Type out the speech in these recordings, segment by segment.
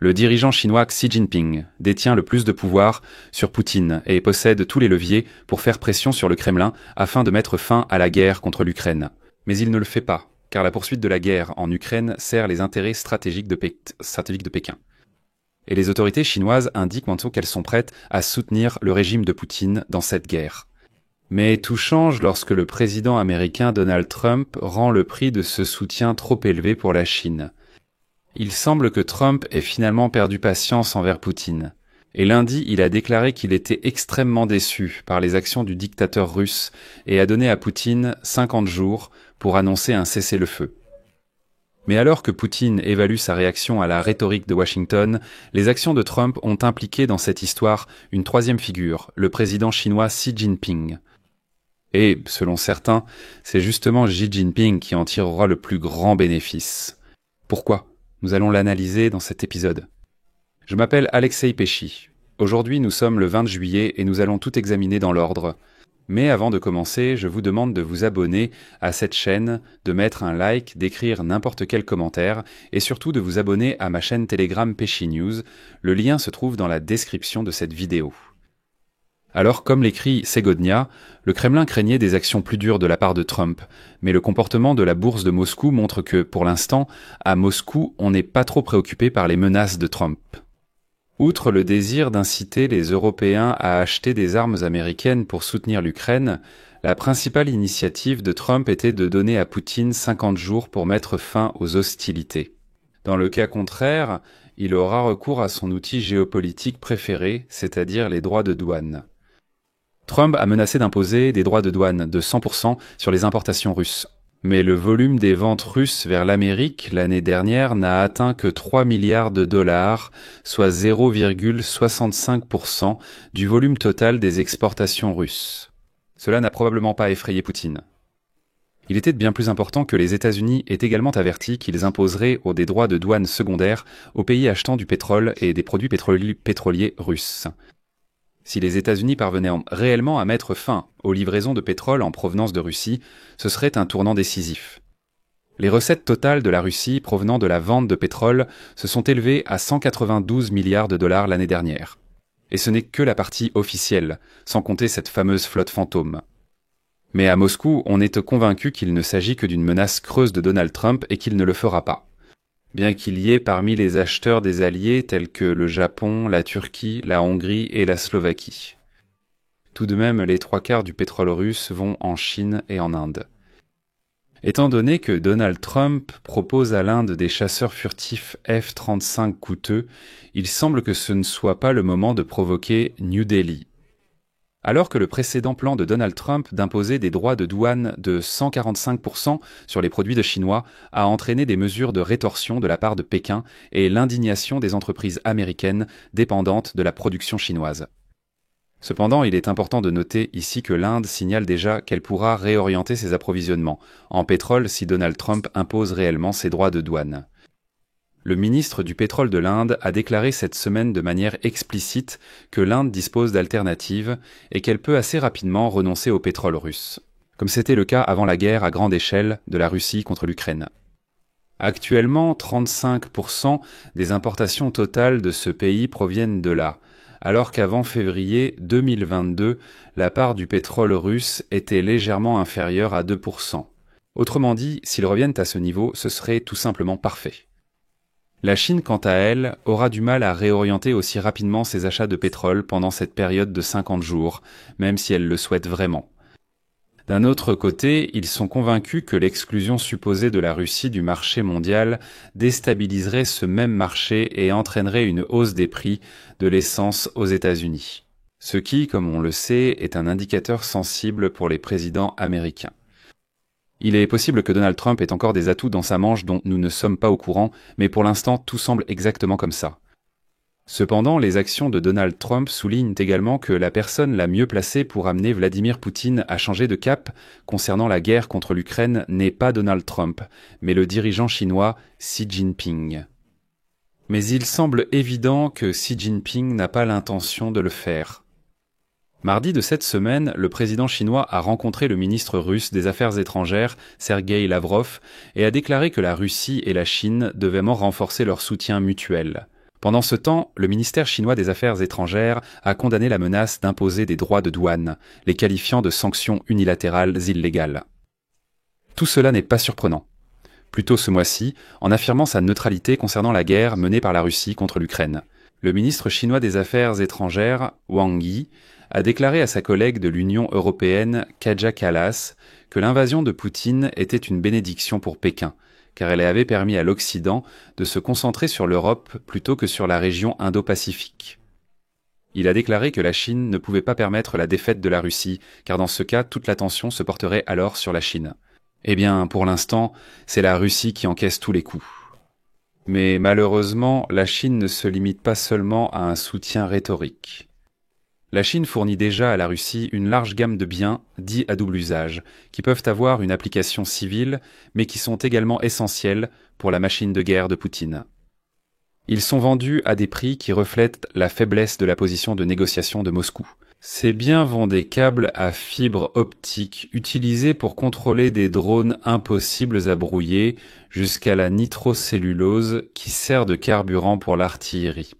Le dirigeant chinois Xi Jinping détient le plus de pouvoir sur Poutine et possède tous les leviers pour faire pression sur le Kremlin afin de mettre fin à la guerre contre l'Ukraine. Mais il ne le fait pas, car la poursuite de la guerre en Ukraine sert les intérêts stratégiques de Pékin. Et les autorités chinoises indiquent maintenant qu'elles sont prêtes à soutenir le régime de Poutine dans cette guerre. Mais tout change lorsque le président américain Donald Trump rend le prix de ce soutien trop élevé pour la Chine. Il semble que Trump ait finalement perdu patience envers Poutine. Et lundi, il a déclaré qu'il était extrêmement déçu par les actions du dictateur russe et a donné à Poutine 50 jours pour annoncer un cessez-le-feu. Mais alors que Poutine évalue sa réaction à la rhétorique de Washington, les actions de Trump ont impliqué dans cette histoire une troisième figure, le président chinois Xi Jinping. Et, selon certains, c'est justement Xi Jinping qui en tirera le plus grand bénéfice. Pourquoi ? Nous allons l'analyser dans cet épisode. Je m'appelle Alexei Pesci. Aujourd'hui, nous sommes le 20 juillet et nous allons tout examiner dans l'ordre. Mais avant de commencer, je vous demande de vous abonner à cette chaîne, de mettre un like, d'écrire n'importe quel commentaire et surtout de vous abonner à ma chaîne Telegram Pesci News. Le lien se trouve dans la description de cette vidéo. Alors, comme l'écrit Segodnia, le Kremlin craignait des actions plus dures de la part de Trump, mais le comportement de la bourse de Moscou montre que, pour l'instant, à Moscou, on n'est pas trop préoccupé par les menaces de Trump. Outre le désir d'inciter les Européens à acheter des armes américaines pour soutenir l'Ukraine, la principale initiative de Trump était de donner à Poutine 50 jours pour mettre fin aux hostilités. Dans le cas contraire, il aura recours à son outil géopolitique préféré, c'est-à-dire les droits de douane. Trump a menacé d'imposer des droits de douane de 100% sur les importations russes. Mais le volume des ventes russes vers l'Amérique l'année dernière n'a atteint que 3 milliards de dollars, soit 0,65% du volume total des exportations russes. Cela n'a probablement pas effrayé Poutine. Il était bien plus important que les États-Unis aient également averti qu'ils imposeraient des droits de douane secondaires aux pays achetant du pétrole et des produits pétroliers russes. Si les États-Unis parvenaient réellement à mettre fin aux livraisons de pétrole en provenance de Russie, ce serait un tournant décisif. Les recettes totales de la Russie provenant de la vente de pétrole se sont élevées à 192 milliards de dollars l'année dernière. Et ce n'est que la partie officielle, sans compter cette fameuse flotte fantôme. Mais à Moscou, on est convaincu qu'il ne s'agit que d'une menace creuse de Donald Trump et qu'il ne le fera pas. Bien qu'il y ait parmi les acheteurs des alliés tels que le Japon, la Turquie, la Hongrie et la Slovaquie. Tout de même, les 3/4 du pétrole russe vont en Chine et en Inde. Étant donné que Donald Trump propose à l'Inde des chasseurs furtifs F-35 coûteux, il semble que ce ne soit pas le moment de provoquer New Delhi. Alors que le précédent plan de Donald Trump d'imposer des droits de douane de 145% sur les produits de Chinois a entraîné des mesures de rétorsion de la part de Pékin et l'indignation des entreprises américaines dépendantes de la production chinoise. Cependant, il est important de noter ici que l'Inde signale déjà qu'elle pourra réorienter ses approvisionnements en pétrole si Donald Trump impose réellement ses droits de douane. Le ministre du pétrole de l'Inde a déclaré cette semaine de manière explicite que l'Inde dispose d'alternatives et qu'elle peut assez rapidement renoncer au pétrole russe, comme c'était le cas avant la guerre à grande échelle de la Russie contre l'Ukraine. Actuellement, 35% des importations totales de ce pays proviennent de là, alors qu'avant février 2022, la part du pétrole russe était légèrement inférieure à 2%. Autrement dit, s'ils reviennent à ce niveau, ce serait tout simplement parfait. La Chine, quant à elle, aura du mal à réorienter aussi rapidement ses achats de pétrole pendant cette période de 50 jours, même si elle le souhaite vraiment. D'un autre côté, ils sont convaincus que l'exclusion supposée de la Russie du marché mondial déstabiliserait ce même marché et entraînerait une hausse des prix de l'essence aux États-Unis. Ce qui, comme on le sait, est un indicateur sensible pour les présidents américains. Il est possible que Donald Trump ait encore des atouts dans sa manche dont nous ne sommes pas au courant, mais pour l'instant, tout semble exactement comme ça. Cependant, les actions de Donald Trump soulignent également que la personne la mieux placée pour amener Vladimir Poutine à changer de cap concernant la guerre contre l'Ukraine n'est pas Donald Trump, mais le dirigeant chinois Xi Jinping. Mais il semble évident que Xi Jinping n'a pas l'intention de le faire. Mardi de cette semaine, le président chinois a rencontré le ministre russe des Affaires étrangères, Sergueï Lavrov, et a déclaré que la Russie et la Chine devaient renforcer leur soutien mutuel. Pendant ce temps, le ministère chinois des Affaires étrangères a condamné la menace d'imposer des droits de douane, les qualifiant de sanctions unilatérales illégales. Tout cela n'est pas surprenant. Plus tôt ce mois-ci, en affirmant sa neutralité concernant la guerre menée par la Russie contre l'Ukraine, le ministre chinois des Affaires étrangères, Wang Yi, a déclaré à sa collègue de l'Union européenne, Kaja Kallas, que l'invasion de Poutine était une bénédiction pour Pékin, car elle avait permis à l'Occident de se concentrer sur l'Europe plutôt que sur la région Indo-Pacifique. Il a déclaré que la Chine ne pouvait pas permettre la défaite de la Russie, car dans ce cas, toute l'attention se porterait alors sur la Chine. Eh bien, pour l'instant, c'est la Russie qui encaisse tous les coups. Mais malheureusement, la Chine ne se limite pas seulement à un soutien rhétorique. La Chine fournit déjà à la Russie une large gamme de biens dits à double usage, qui peuvent avoir une application civile, mais qui sont également essentiels pour la machine de guerre de Poutine. Ils sont vendus à des prix qui reflètent la faiblesse de la position de négociation de Moscou. Ces biens vont des câbles à fibre optique utilisés pour contrôler des drones impossibles à brouiller jusqu'à la nitrocellulose qui sert de carburant pour l'artillerie.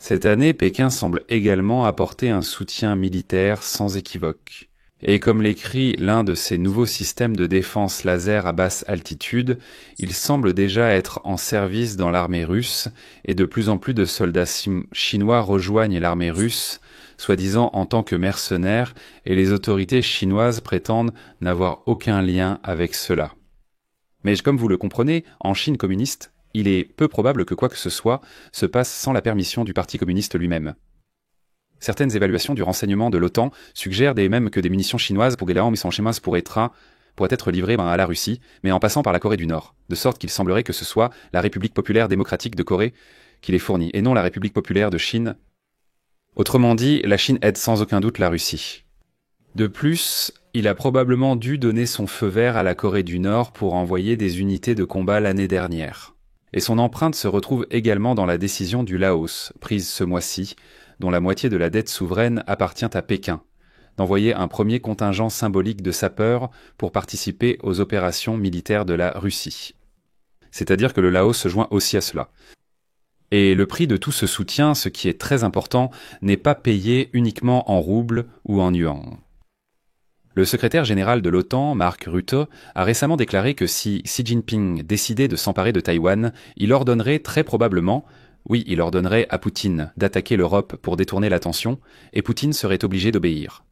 Cette année, Pékin semble également apporter un soutien militaire sans équivoque. Et comme l'écrit l'un de ses nouveaux systèmes de défense laser à basse altitude, il semble déjà être en service dans l'armée russe et de plus en plus de soldats chinois rejoignent l'armée russe, soi-disant en tant que mercenaires, et les autorités chinoises prétendent n'avoir aucun lien avec cela. Mais comme vous le comprenez, en Chine communiste, il est peu probable que quoi que ce soit se passe sans la permission du Parti communiste lui-même. Certaines évaluations du renseignement de l'OTAN suggèrent même que des munitions chinoises pour les armes pourraient être livrées à la Russie, mais en passant par la Corée du Nord, de sorte qu'il semblerait que ce soit la République populaire démocratique de Corée qui les fournit, et non la République populaire de Chine. Autrement dit, la Chine aide sans aucun doute la Russie. De plus, il a probablement dû donner son feu vert à la Corée du Nord pour envoyer des unités de combat l'année dernière. Et son empreinte se retrouve également dans la décision du Laos, prise ce mois-ci, dont la moitié de la dette souveraine appartient à Pékin, d'envoyer un premier contingent symbolique de sapeurs pour participer aux opérations militaires de la Russie. C'est-à-dire que le Laos se joint aussi à cela. Et le prix de tout ce soutien, ce qui est très important, n'est pas payé uniquement en roubles ou en yuan. Le secrétaire général de l'OTAN, Mark Rutte, a récemment déclaré que si Xi Jinping décidait de s'emparer de Taïwan, il ordonnerait très probablement, il ordonnerait à Poutine d'attaquer l'Europe pour détourner l'attention, et Poutine serait obligé d'obéir.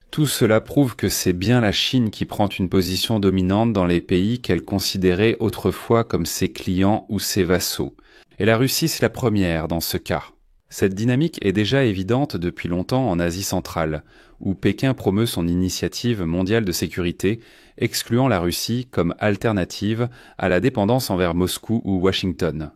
Tout cela prouve que c'est bien la Chine qui prend une position dominante dans les pays qu'elle considérait autrefois comme ses clients ou ses vassaux. Et la Russie, c'est la première dans ce cas. Cette dynamique est déjà évidente depuis longtemps en Asie centrale, où Pékin promeut son initiative mondiale de sécurité, excluant la Russie comme alternative à la dépendance envers Moscou ou Washington.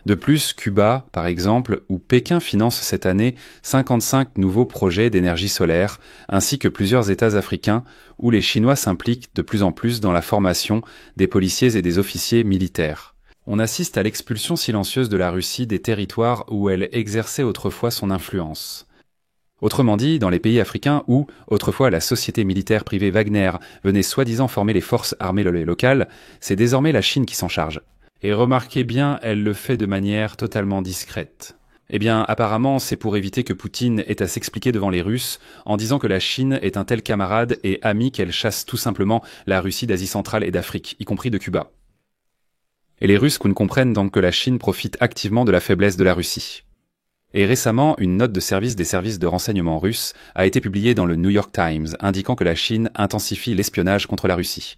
De plus, Cuba, par exemple, où Pékin finance cette année 55 nouveaux projets d'énergie solaire, ainsi que plusieurs États africains, où les Chinois s'impliquent de plus en plus dans la formation des policiers et des officiers militaires. On assiste à l'expulsion silencieuse de la Russie des territoires où elle exerçait autrefois son influence. Autrement dit, dans les pays africains où, autrefois, la société militaire privée Wagner venait soi-disant former les forces armées locales, c'est désormais la Chine qui s'en charge. Et remarquez bien, elle le fait de manière totalement discrète. Eh bien, apparemment, c'est pour éviter que Poutine ait à s'expliquer devant les Russes en disant que la Chine est un tel camarade et ami qu'elle chasse tout simplement la Russie d'Asie centrale et d'Afrique, y compris de Cuba. Et les Russes comprennent donc que la Chine profite activement de la faiblesse de la Russie. Et récemment, une note de service des services de renseignement russes a été publiée dans le New York Times, indiquant que la Chine intensifie l'espionnage contre la Russie.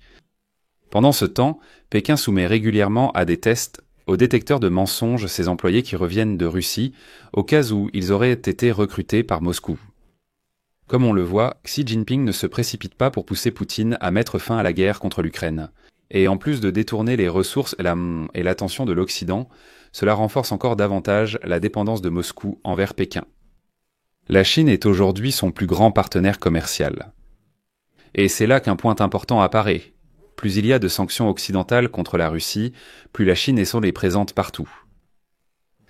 Pendant ce temps, Pékin soumet régulièrement à des tests aux détecteurs de mensonges ses employés qui reviennent de Russie, au cas où ils auraient été recrutés par Moscou. Comme on le voit, Xi Jinping ne se précipite pas pour pousser Poutine à mettre fin à la guerre contre l'Ukraine. Et en plus de détourner les ressources et l'attention de l'Occident, cela renforce encore davantage la dépendance de Moscou envers Pékin. La Chine est aujourd'hui son plus grand partenaire commercial. Et c'est là qu'un point important apparaît. Plus il y a de sanctions occidentales contre la Russie, plus la Chine est présente partout.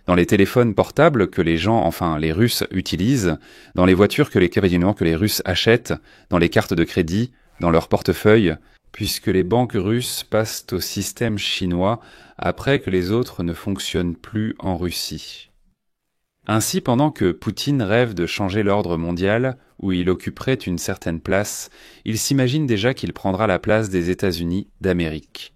Dans les téléphones portables que les Russes utilisent, dans les voitures que les Russes achètent, dans les cartes de crédit, dans leurs portefeuilles, puisque les banques russes passent au système chinois après que les autres ne fonctionnent plus en Russie. Ainsi, pendant que Poutine rêve de changer l'ordre mondial, où il occuperait une certaine place, il s'imagine déjà qu'il prendra la place des États-Unis d'Amérique.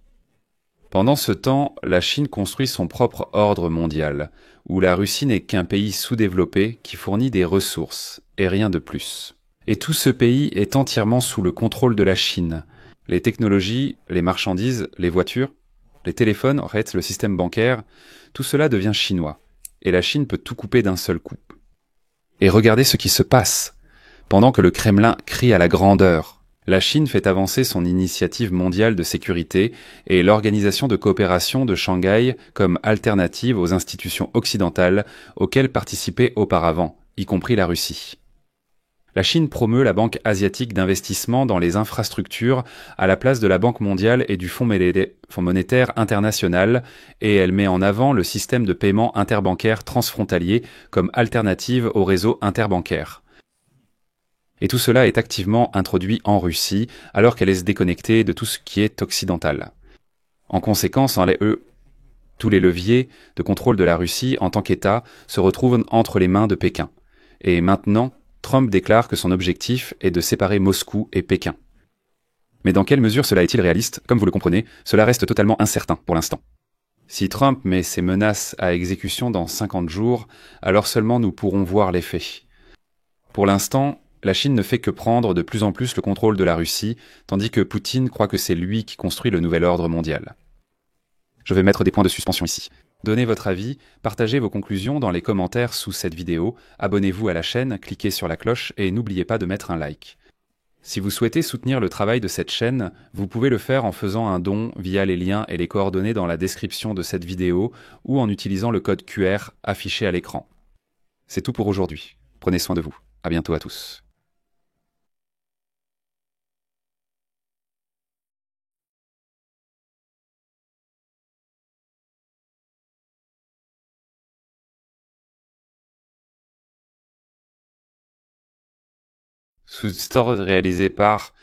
Pendant ce temps, la Chine construit son propre ordre mondial, où la Russie n'est qu'un pays sous-développé qui fournit des ressources, et rien de plus. Et tout ce pays est entièrement sous le contrôle de la Chine. Les technologies, les marchandises, les voitures, les téléphones, en fait, le système bancaire, tout cela devient chinois. Et la Chine peut tout couper d'un seul coup. Et regardez ce qui se passe. Pendant que le Kremlin crie à la grandeur, la Chine fait avancer son initiative mondiale de sécurité et l'organisation de coopération de Shanghai comme alternative aux institutions occidentales auxquelles participait auparavant, y compris la Russie. La Chine promeut la Banque asiatique d'investissement dans les infrastructures à la place de la Banque mondiale et du Fonds monétaire international, et elle met en avant le système de paiement interbancaire transfrontalier comme alternative au réseau interbancaire. Et tout cela est activement introduit en Russie, alors qu'elle est se déconnecter de tout ce qui est occidental. En conséquence, tous les leviers de contrôle de la Russie en tant qu'État se retrouvent entre les mains de Pékin. Et maintenant, Trump déclare que son objectif est de séparer Moscou et Pékin. Mais dans quelle mesure cela est-il réaliste? Comme vous le comprenez, cela reste totalement incertain pour l'instant. Si Trump met ses menaces à exécution dans 50 jours, alors seulement nous pourrons voir les faits. Pour l'instant, la Chine ne fait que prendre de plus en plus le contrôle de la Russie, tandis que Poutine croit que c'est lui qui construit le nouvel ordre mondial. Je vais mettre des points de suspension ici. Donnez votre avis, partagez vos conclusions dans les commentaires sous cette vidéo, abonnez-vous à la chaîne, cliquez sur la cloche et n'oubliez pas de mettre un like. Si vous souhaitez soutenir le travail de cette chaîne, vous pouvez le faire en faisant un don via les liens et les coordonnées dans la description de cette vidéo ou en utilisant le code QR affiché à l'écran. C'est tout pour aujourd'hui. Prenez soin de vous. À bientôt à tous. Sous-store réalisé par